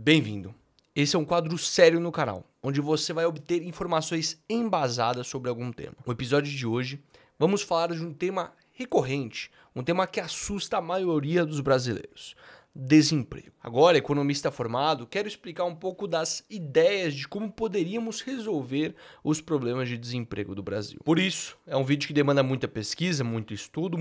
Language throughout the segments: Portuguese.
Bem-vindo! Esse é um quadro sério no canal, onde você vai obter informações embasadas sobre algum tema. No episódio de hoje, vamos falar de um tema recorrente, um tema que assusta a maioria dos brasileiros: desemprego. Agora, economista formado, quero explicar um pouco das ideias de como poderíamos resolver os problemas de desemprego do Brasil. Por isso, é um vídeo que demanda muita pesquisa, muito estudo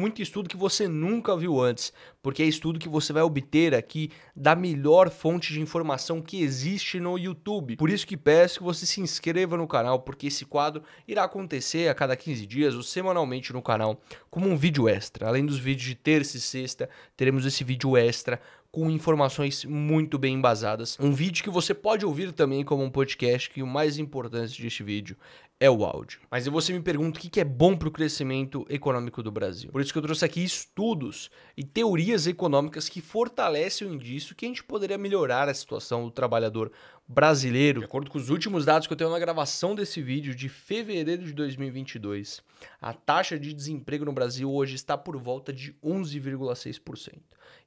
que você nunca viu antes, porque é estudo que você vai obter aqui da melhor fonte de informação que existe no YouTube. Por isso que peço que você se inscreva no canal, porque esse quadro irá acontecer a cada 15 dias ou semanalmente no canal, como um vídeo extra. Além dos vídeos de terça e sexta, teremos esse vídeo extra com informações muito bem embasadas. Um vídeo que você pode ouvir também como um podcast, que o mais importante deste vídeo é o áudio. Mas aí você me pergunta o que é bom para o crescimento econômico do Brasil. Por isso que eu trouxe aqui estudos e teorias econômicas que fortalecem o indício que a gente poderia melhorar a situação do trabalhador brasileiro. De acordo com os últimos dados que eu tenho na gravação desse vídeo de fevereiro de 2022, a taxa de desemprego no Brasil hoje está por volta de 11,6%.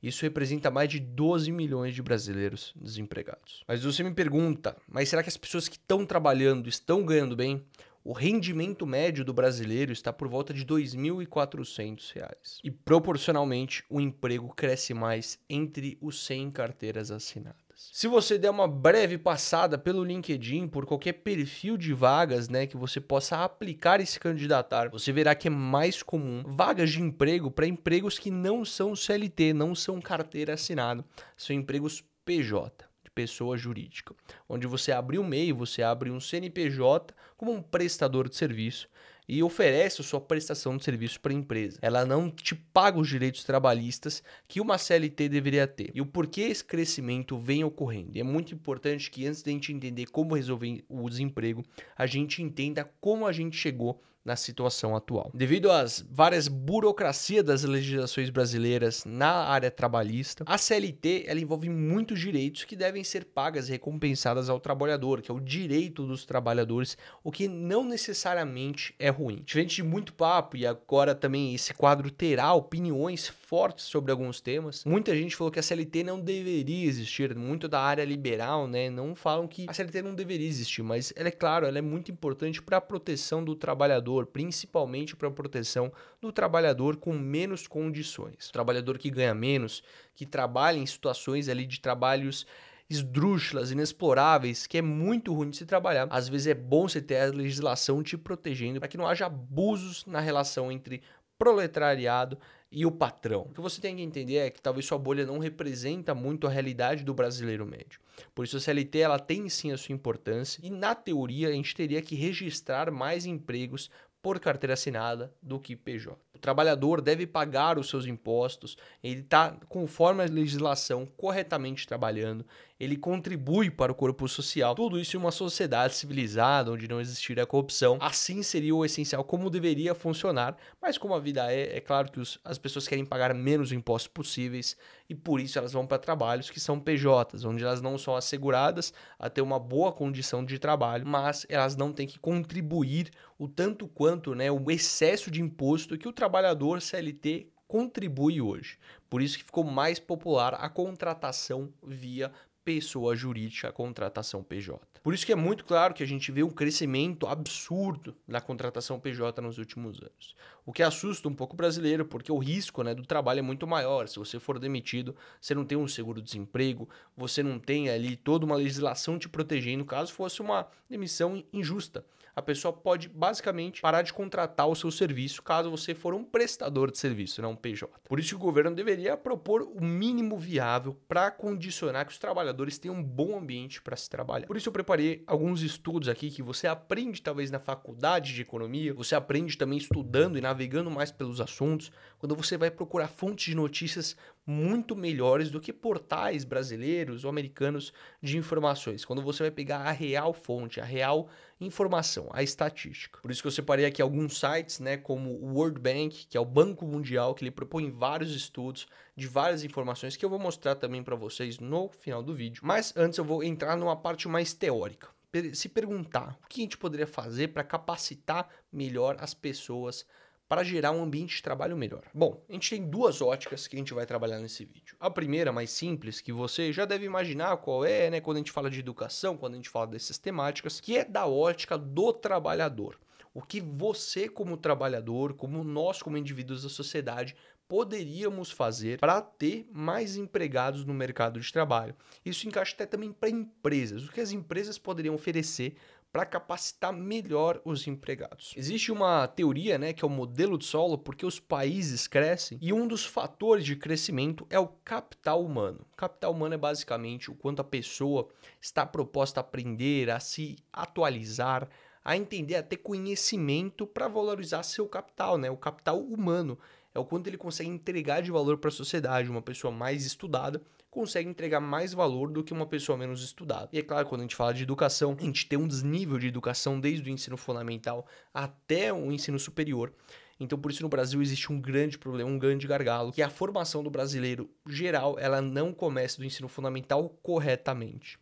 Isso representa mais de 12 milhões de brasileiros desempregados. Mas você me pergunta, mas será que as pessoas que estão trabalhando estão ganhando bem? O rendimento médio do brasileiro está por volta de R$ 2.400. E proporcionalmente o emprego cresce mais entre os 100 carteiras assinadas. Se você der uma breve passada pelo LinkedIn, por qualquer perfil de vagas, que você possa aplicar e se candidatar, você verá que é mais comum vagas de emprego para empregos que não são CLT, não são carteira assinada, são empregos PJ. Pessoa jurídica, onde você abre um MEI, você abre um CNPJ como um prestador de serviço e oferece a sua prestação de serviço para a empresa. Ela não te paga os direitos trabalhistas que uma CLT deveria ter. E o porquê esse crescimento vem ocorrendo? E é muito importante que antes de a gente entender como resolver o desemprego, a gente entenda como a gente chegou na situação atual. Devido às várias burocracias das legislações brasileiras na área trabalhista, a CLT ela envolve muitos direitos que devem ser pagas e recompensadas ao trabalhador, que é o direito dos trabalhadores, o que não necessariamente é ruim. Diferente de muito papo, e agora também esse quadro terá opiniões fortes sobre alguns temas, muita gente falou que a CLT não deveria existir, muito da área liberal, não falam que a CLT não deveria existir, mas ela é claro, ela é muito importante para a proteção do trabalhador, principalmente para a proteção do trabalhador com menos condições. O trabalhador que ganha menos, que trabalha em situações ali de trabalhos esdrúxulas, inexploráveis, que é muito ruim de se trabalhar. Às vezes é bom você ter a legislação te protegendo para que não haja abusos na relação entre proletariado e o patrão. O que você tem que entender é que talvez sua bolha não representa muito a realidade do brasileiro médio. Por isso a CLT ela tem sim a sua importância e na teoria a gente teria que registrar mais empregos por carteira assinada do que PJ. O trabalhador deve pagar os seus impostos, ele está, conforme a legislação, corretamente trabalhando, ele contribui para o corpo social. Tudo isso em uma sociedade civilizada, onde não existiria corrupção. Assim seria o essencial, como deveria funcionar, mas como a vida é claro que as pessoas querem pagar menos impostos possíveis e por isso elas vão para trabalhos que são PJs, onde elas não são asseguradas a ter uma boa condição de trabalho, mas elas não têm que contribuir o tanto quanto o excesso de imposto que o trabalhador CLT contribui hoje. Por isso que ficou mais popular a contratação via pessoa jurídica, a contratação PJ. Por isso que é muito claro que a gente vê um crescimento absurdo na contratação PJ nos últimos anos. O que assusta um pouco o brasileiro, porque o risco do trabalho é muito maior. Se você for demitido, você não tem um seguro-desemprego, você não tem ali toda uma legislação te protegendo caso fosse uma demissão injusta. A pessoa pode basicamente parar de contratar o seu serviço caso você for um prestador de serviço, não um PJ. Por isso que o governo deveria propor o mínimo viável para condicionar que os trabalhadores tenham um bom ambiente para se trabalhar. Por isso eu preparei alguns estudos aqui que você aprende talvez na faculdade de economia, você aprende também estudando e navegando mais pelos assuntos, quando você vai procurar fontes de notícias muito melhores do que portais brasileiros ou americanos de informações. Quando você vai pegar a real fonte, a real informação, a estatística. Por isso que eu separei aqui alguns sites, como o World Bank, que é o Banco Mundial, que ele propõe vários estudos de várias informações que eu vou mostrar também para vocês no final do vídeo. Mas antes eu vou entrar numa parte mais teórica. Se perguntar o que a gente poderia fazer para capacitar melhor as pessoas para gerar um ambiente de trabalho melhor. Bom, a gente tem duas óticas que a gente vai trabalhar nesse vídeo. A primeira, mais simples, que você já deve imaginar qual é, né, quando a gente fala de educação, quando a gente fala dessas temáticas, que é da ótica do trabalhador. O que você, como trabalhador, como nós, como indivíduos da sociedade, poderíamos fazer para ter mais empregados no mercado de trabalho. Isso encaixa até também para empresas. O que as empresas poderiam oferecer para capacitar melhor os empregados. Existe uma teoria, né, que é o modelo de solo, porque os países crescem e um dos fatores de crescimento é o capital humano. O capital humano é basicamente o quanto a pessoa está proposta a aprender, a se atualizar, a entender, a ter conhecimento para valorizar seu capital, né? O capital humano é o quanto ele consegue entregar de valor para a sociedade. Uma pessoa mais estudada consegue entregar mais valor do que uma pessoa menos estudada. E é claro, quando a gente fala de educação, a gente tem um desnível de educação desde o ensino fundamental até o ensino superior. Então, por isso, no Brasil existe um grande problema, um grande gargalo, que é a formação do brasileiro geral, ela não começa do ensino fundamental corretamente.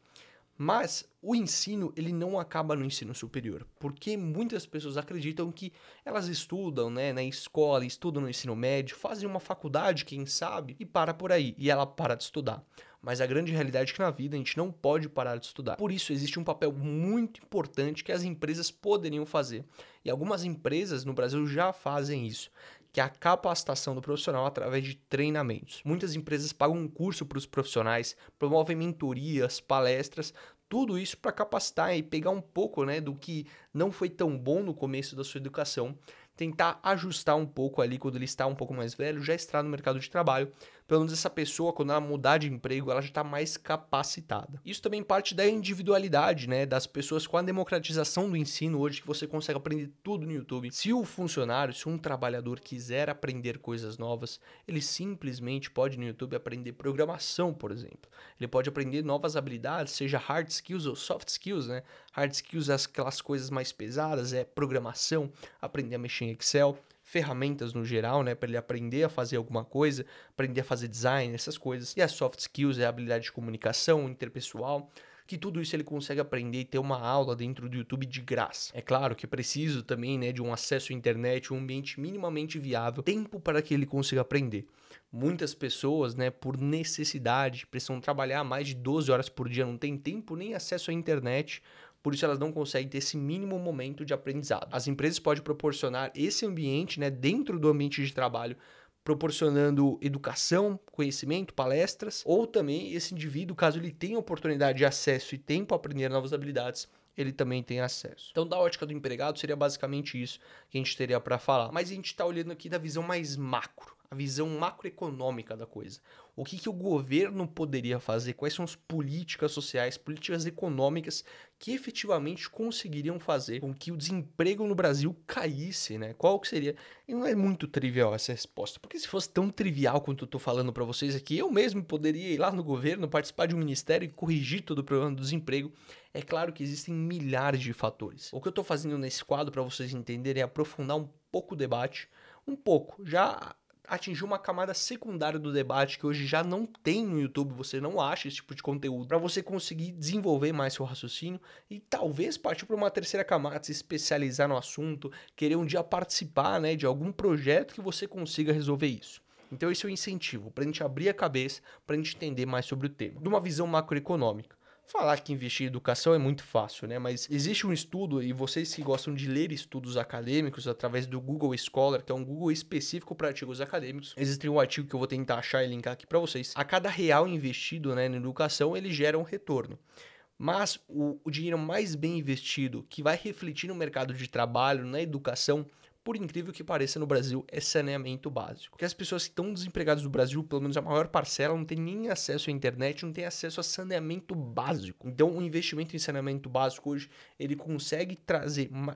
Mas o ensino, ele não acaba no ensino superior, porque muitas pessoas acreditam que elas estudam, né, na escola, estudam no ensino médio, fazem uma faculdade, quem sabe, e para por aí, e ela para de estudar. Mas a grande realidade é que na vida a gente não pode parar de estudar. Por isso, existe um papel muito importante que as empresas poderiam fazer. E algumas empresas no Brasil já fazem isso, que é a capacitação do profissional através de treinamentos. Muitas empresas pagam um curso para os profissionais, promovem mentorias, palestras, tudo isso para capacitar e pegar um pouco, né, do que não foi tão bom no começo da sua educação, tentar ajustar um pouco ali quando ele está um pouco mais velho, já está no mercado de trabalho. Pelo menos essa pessoa, quando ela mudar de emprego, ela já está mais capacitada. Isso também parte da individualidade, né, das pessoas com a democratização do ensino hoje, que você consegue aprender tudo no YouTube. Se o funcionário, se um trabalhador quiser aprender coisas novas, ele simplesmente pode no YouTube aprender programação, por exemplo. Ele pode aprender novas habilidades, seja hard skills ou soft skills, né? Hard skills é aquelas coisas mais pesadas, é programação, aprender a mexer em Excel, ferramentas no geral, né, para ele aprender a fazer alguma coisa, aprender a fazer design, essas coisas. E as soft skills é a habilidade de comunicação interpessoal, que tudo isso ele consegue aprender e ter uma aula dentro do YouTube de graça. É claro que é preciso também, né, de um acesso à internet, um ambiente minimamente viável, tempo para que ele consiga aprender. Muitas pessoas, né, por necessidade, precisam trabalhar mais de 12 horas por dia, não tem tempo nem acesso à internet. Por isso elas não conseguem ter esse mínimo momento de aprendizado. As empresas podem proporcionar esse ambiente, né, dentro do ambiente de trabalho, proporcionando educação, conhecimento, palestras, ou também esse indivíduo, caso ele tenha oportunidade de acesso e tempo a aprender novas habilidades, ele também tem acesso. Então, da ótica do empregado, seria basicamente isso que a gente teria para falar. Mas a gente está olhando aqui da visão mais macro, a visão macroeconômica da coisa. O que o governo poderia fazer? Quais são as políticas sociais, políticas econômicas que efetivamente conseguiriam fazer com que o desemprego no Brasil caísse, né? Qual que seria? E não é muito trivial essa resposta, porque se fosse tão trivial quanto eu estou falando para vocês aqui, eu mesmo poderia ir lá no governo, participar de um ministério e corrigir todo o problema do desemprego. É claro que existem milhares de fatores. O que eu estou fazendo nesse quadro para vocês entenderem é aprofundar um pouco o debate, já atingir uma camada secundária do debate que hoje já não tem no YouTube, você não acha esse tipo de conteúdo, para você conseguir desenvolver mais seu raciocínio e talvez partir para uma terceira camada, se especializar no assunto, querer um dia participar, né, de algum projeto que você consiga resolver isso. Então esse é o incentivo, para a gente abrir a cabeça, para a gente entender mais sobre o tema, de uma visão macroeconômica. Falar que investir em educação é muito fácil, né? Mas existe um estudo, e vocês que gostam de ler estudos acadêmicos através do Google Scholar, que é um Google específico para artigos acadêmicos, existe um artigo que eu vou tentar achar e linkar aqui para vocês. A cada real investido, né, na educação, ele gera um retorno. Mas o dinheiro mais bem investido, que vai refletir no mercado de trabalho, na educação, por incrível que pareça, no Brasil, é saneamento básico. Porque as pessoas que estão desempregadas no Brasil, pelo menos a maior parcela, não tem nem acesso à internet, não tem acesso a saneamento básico. Então, o investimento em saneamento básico hoje, ele consegue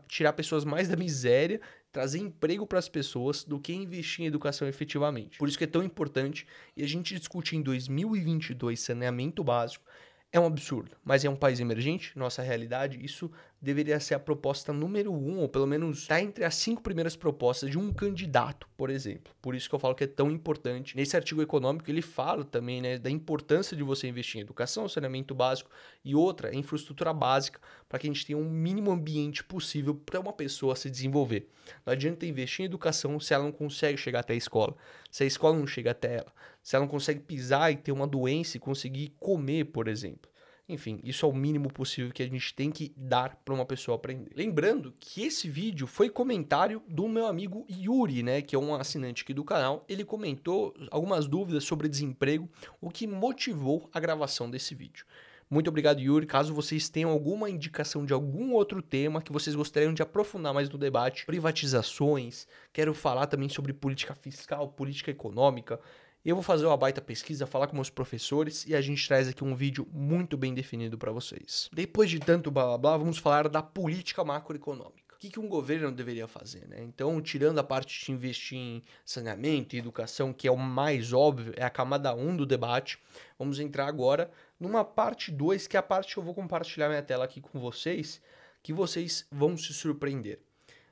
tirar pessoas mais da miséria, trazer emprego para as pessoas, do que investir em educação efetivamente. Por isso que é tão importante, e a gente discutir em 2022 saneamento básico, É um absurdo, mas é um país emergente, nossa realidade, isso deveria ser a proposta número 1, ou pelo menos tá entre as 5 primeiras propostas de um candidato, por exemplo. Por isso que eu falo que é tão importante. Nesse artigo econômico ele fala também, né, da importância de você investir em educação, saneamento básico e outra, infraestrutura básica, para que a gente tenha um mínimo ambiente possível para uma pessoa se desenvolver. Não adianta investir em educação se ela não consegue chegar até a escola, se a escola não chega até ela, se ela não consegue pisar e ter uma doença e conseguir comer, por exemplo. Enfim, isso é o mínimo possível que a gente tem que dar para uma pessoa aprender. Lembrando que esse vídeo foi comentário do meu amigo Yuri, né, que é um assinante aqui do canal. Ele comentou algumas dúvidas sobre desemprego, o que motivou a gravação desse vídeo. Muito obrigado, Yuri. Caso vocês tenham alguma indicação de algum outro tema que vocês gostariam de aprofundar mais no debate, privatizações, quero falar também sobre política fiscal, política econômica, eu vou fazer uma baita pesquisa, falar com meus professores e a gente traz aqui um vídeo muito bem definido para vocês. Depois de tanto blá blá blá, vamos falar da política macroeconômica. O que um governo deveria fazer, né? Então, tirando a parte de investir em saneamento e educação, que é o mais óbvio, é a camada 1 do debate, vamos entrar agora numa parte 2, que é a parte que eu vou compartilhar minha tela aqui com vocês, que vocês vão se surpreender.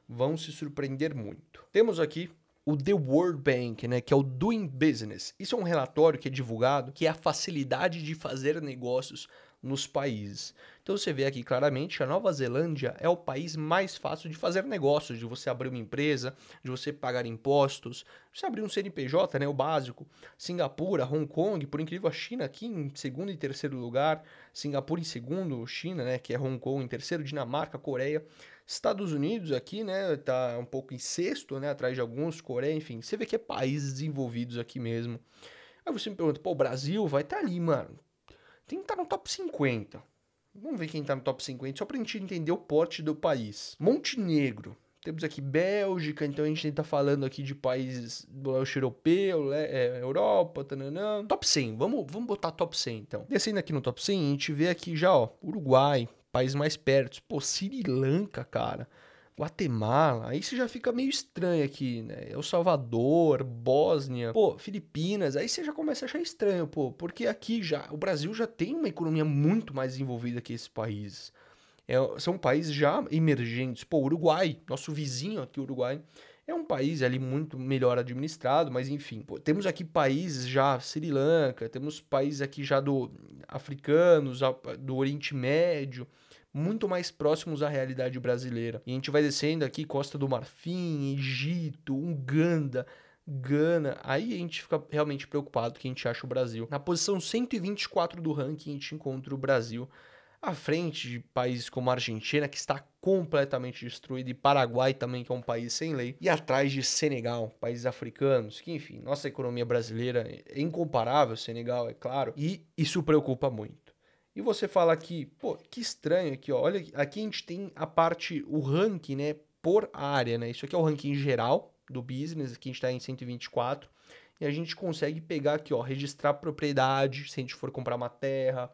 Vão se surpreender muito. Temos aqui o The World Bank, né, que é o Doing Business. Isso é um relatório que é divulgado, que é a facilidade de fazer negócios nos países. Então você vê aqui claramente, a Nova Zelândia é o país mais fácil de fazer negócios, de você abrir uma empresa, de você pagar impostos, de você abrir um CNPJ, né, o básico. Singapura, Hong Kong, por incrível, a China aqui em segundo e terceiro lugar, Singapura em segundo, China, né, que é Hong Kong em terceiro, Dinamarca, Coreia. Estados Unidos aqui, né, tá um pouco em sexto, né, atrás de alguns, Coreia, enfim. Você vê que é países desenvolvidos aqui mesmo. Aí você me pergunta, pô, o Brasil vai estar ali, mano. Tem que estar no top 50. Vamos ver quem tá no top 50, só pra gente entender o porte do país. Montenegro. Temos aqui Bélgica, então a gente tá falando aqui de países do leste europeu, Europa, tananã. Top 100, vamos botar top 100 então. Descendo aqui no top 100, a gente vê aqui já, ó, Uruguai, país mais perto. Pô, Sri Lanka, cara. Guatemala, aí você já fica meio estranho aqui, né? El Salvador, Bósnia, pô, Filipinas, aí você já começa a achar estranho, pô, porque aqui já, o Brasil já tem uma economia muito mais desenvolvida que esses países. São países já emergentes. Pô, Uruguai, nosso vizinho aqui, Uruguai, é um país ali muito melhor administrado, mas enfim. Pô, temos aqui países já, Sri Lanka, temos países aqui já do africanos, do Oriente Médio, muito mais próximos à realidade brasileira. E a gente vai descendo aqui, Costa do Marfim, Egito, Uganda, Gana, aí a gente fica realmente preocupado que a gente acha o Brasil. Na posição 124 do ranking, a gente encontra o Brasil à frente de países como a Argentina, que está completamente destruído, e Paraguai também, que é um país sem lei, e atrás de Senegal, países africanos, que enfim, nossa economia brasileira é incomparável, Senegal, é claro, e isso preocupa muito. E você fala aqui, pô, que estranho aqui, ó, olha, aqui a gente tem a parte, o ranking, né, por área, né, isso aqui é o ranking geral do business, aqui a gente está em 124, e a gente consegue pegar aqui, ó, registrar propriedade, se a gente for comprar uma terra,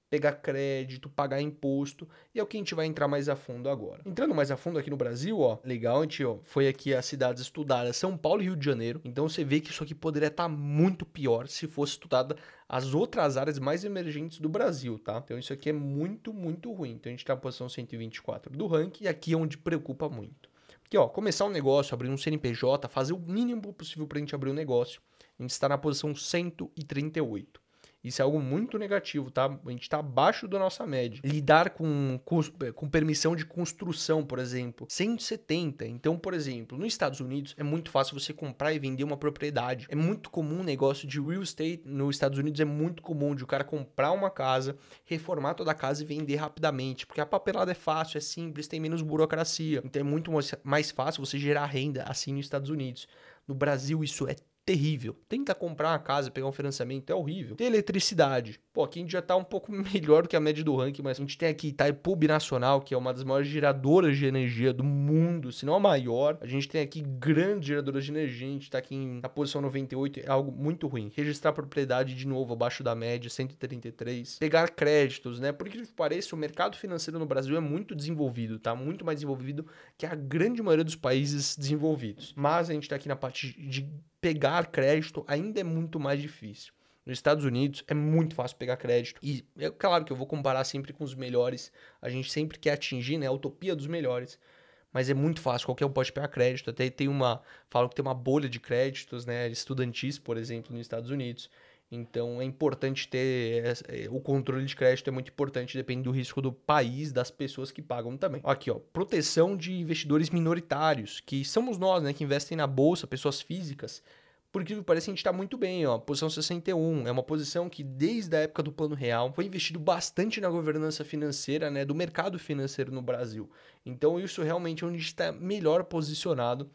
pegar crédito, pagar imposto, e é o que a gente vai entrar mais a fundo agora. Entrando mais a fundo aqui no Brasil, ó, legal, a gente, ó, foi aqui as cidades estudadas, São Paulo e Rio de Janeiro, então você vê que isso aqui poderia estar muito pior se fosse estudada as outras áreas mais emergentes do Brasil, tá? Então isso aqui é muito, muito ruim. Então a gente tá na posição 124 do ranking, e aqui é onde preocupa muito. Porque, ó, começar um negócio, abrir um CNPJ, fazer o mínimo possível pra gente abrir um negócio, a gente está na posição 138. Isso é algo muito negativo, tá? A gente está abaixo da nossa média. Lidar com permissão de construção, por exemplo, 170. Então, por exemplo, nos Estados Unidos é muito fácil você comprar e vender uma propriedade. É muito comum o negócio de real estate. Nos Estados Unidos é muito comum de o cara comprar uma casa, reformar toda a casa e vender rapidamente. Porque a papelada é fácil, é simples, tem menos burocracia. Então é muito mais fácil você gerar renda assim nos Estados Unidos. No Brasil isso é terrível. Tenta comprar uma casa, pegar um financiamento, é horrível. Tem eletricidade. Pô, aqui a gente já tá um pouco melhor do que a média do ranking, mas a gente tem aqui Itaipu Binacional, que é uma das maiores geradoras de energia do mundo, se não a maior. A gente tem aqui grandes geradoras de energia, a gente tá aqui na posição 98, é algo muito ruim. Registrar propriedade de novo abaixo da média, 133. Pegar créditos, né? Por que pareça, o mercado financeiro no Brasil é muito desenvolvido, tá? Muito mais desenvolvido que a grande maioria dos países desenvolvidos. Mas a gente tá aqui na parte de pegar crédito ainda é muito mais difícil. Nos Estados Unidos é muito fácil pegar crédito. E é claro que eu vou comparar sempre com os melhores. A gente sempre quer atingir, né, a utopia dos melhores. Mas é muito fácil, qualquer um pode pegar crédito. Até tem falam que tem uma bolha de créditos, né, estudantis, por exemplo, nos Estados Unidos. Então é importante ter o controle de crédito, é muito importante, depende do risco do país, das pessoas que pagam também. Aqui, ó, proteção de investidores minoritários, que somos nós, né, que investem na bolsa, pessoas físicas. Por incrível que pareça, a gente está muito bem, ó. Posição 61 é uma posição que, desde a época do Plano Real, foi investido bastante na governança financeira, né, do mercado financeiro no Brasil. Então, isso realmente é onde está melhor posicionado.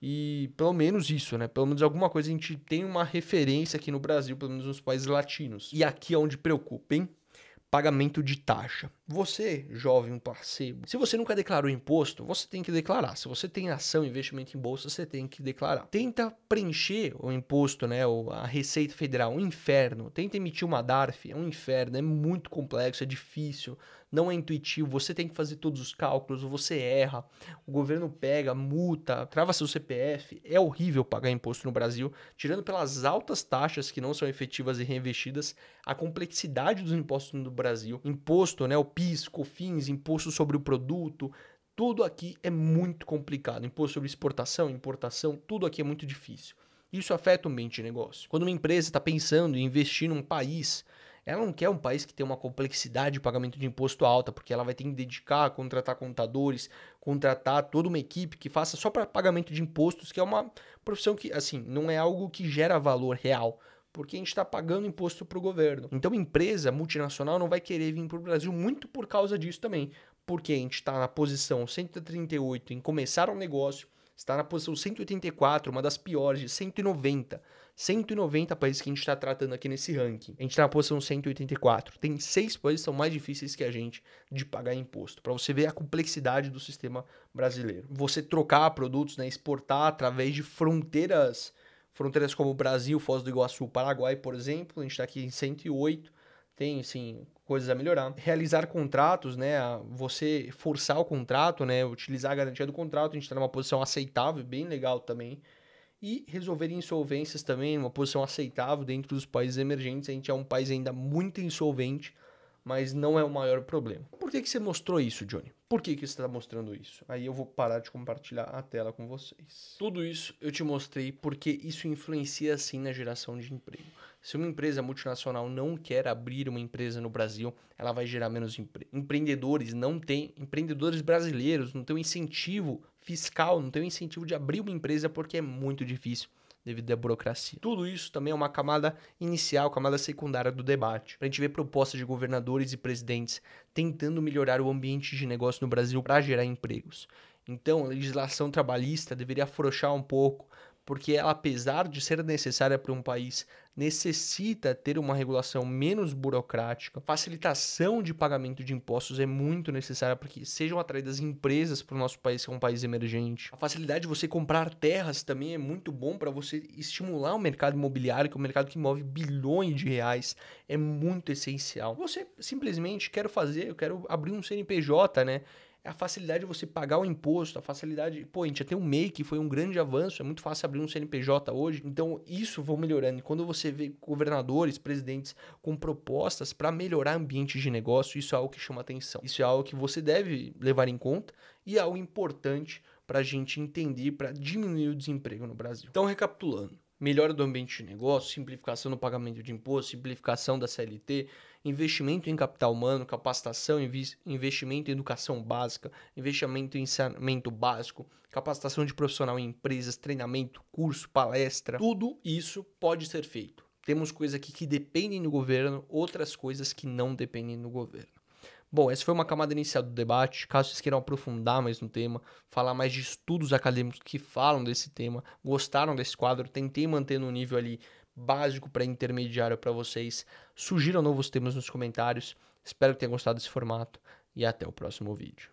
E pelo menos isso, né? Pelo menos alguma coisa a gente tem uma referência aqui no Brasil, pelo menos nos países latinos. E aqui é onde preocupa, hein? Pagamento de taxa. Você, jovem parceiro, se você nunca declarou imposto, você tem que declarar. Se você tem ação, investimento em bolsa, você tem que declarar. Tenta preencher o imposto, né? A Receita Federal, um inferno. Tenta emitir uma DARF, é um inferno, é muito complexo, é difícil, não é intuitivo. Você tem que fazer todos os cálculos, você erra, o governo pega, multa, trava seu CPF. É horrível pagar imposto no Brasil, tirando pelas altas taxas que não são efetivas e reinvestidas, a complexidade dos impostos no Brasil. Imposto, né? O PIS, COFINS, imposto sobre o produto, tudo aqui é muito complicado. Imposto sobre exportação, importação, tudo aqui é muito difícil. Isso afeta o ambiente de negócio. Quando uma empresa está pensando em investir num país, ela não quer um país que tenha uma complexidade de pagamento de imposto alta, porque ela vai ter que dedicar, contratar contadores, contratar toda uma equipe que faça só para pagamento de impostos, que é uma profissão que, assim, não é algo que gera valor real, porque a gente está pagando imposto para o governo. Então, empresa multinacional não vai querer vir para o Brasil muito por causa disso também, porque a gente está na posição 138 em começar um negócio, está na posição 184, uma das piores, de 190. 190 países que a gente está tratando aqui nesse ranking. A gente está na posição 184. Tem 6 países que são mais difíceis que a gente de pagar imposto. Para você ver a complexidade do sistema brasileiro. Você trocar produtos, né, exportar através de fronteiras como o Brasil, Foz do Iguaçu, Paraguai, por exemplo. A gente está aqui em 108. Tem, sim, coisas a melhorar. Realizar contratos, né? Você forçar o contrato, né? Utilizar a garantia do contrato. A gente está numa posição aceitável, bem legal também. E resolver insolvências também, uma posição aceitável dentro dos países emergentes. A gente é um país ainda muito insolvente, mas não é o maior problema. Por que você mostrou isso, Johnny? Por que você está mostrando isso? Aí eu vou parar de compartilhar a tela com vocês. Tudo isso eu te mostrei porque isso influencia sim na geração de emprego. Se uma empresa multinacional não quer abrir uma empresa no Brasil, ela vai gerar menos emprego. Empreendedores brasileiros não têm um incentivo fiscal, não têm um incentivo de abrir uma empresa porque é muito difícil devido à burocracia. Tudo isso também é uma camada inicial, camada secundária do debate. A gente vê propostas de governadores e presidentes tentando melhorar o ambiente de negócio no Brasil para gerar empregos. Então, a legislação trabalhista deveria afrouxar um pouco, porque ela, apesar de ser necessária para um país, necessita ter uma regulação menos burocrática. Facilitação de pagamento de impostos é muito necessária para que sejam atraídas empresas para o nosso país, que é um país emergente. A facilidade de você comprar terras também é muito bom para você estimular o mercado imobiliário, que é um mercado que move bilhões de reais, é muito essencial. Você simplesmente eu quero abrir um CNPJ, né? A facilidade de você pagar o imposto, a facilidade... Pô, a gente já tem um MEI, que foi um grande avanço, é muito fácil abrir um CNPJ hoje. Então, isso vai melhorando. E quando você vê governadores, presidentes com propostas para melhorar ambientes de negócio, isso é algo que chama atenção. Isso é algo que você deve levar em conta e é algo importante para a gente entender, para diminuir o desemprego no Brasil. Então, recapitulando. Melhora do ambiente de negócio, simplificação no pagamento de imposto, simplificação da CLT, investimento em capital humano, capacitação, investimento em educação básica, investimento em saneamento básico, capacitação de profissional em empresas, treinamento, curso, palestra. Tudo isso pode ser feito. Temos coisas aqui que dependem do governo, outras coisas que não dependem do governo. Bom, essa foi uma camada inicial do debate. Caso vocês queiram aprofundar mais no tema, falar mais de estudos acadêmicos que falam desse tema, gostaram desse quadro, tentei manter no nível ali básico para intermediário para vocês. Sugiram novos temas nos comentários. Espero que tenham gostado desse formato e até o próximo vídeo.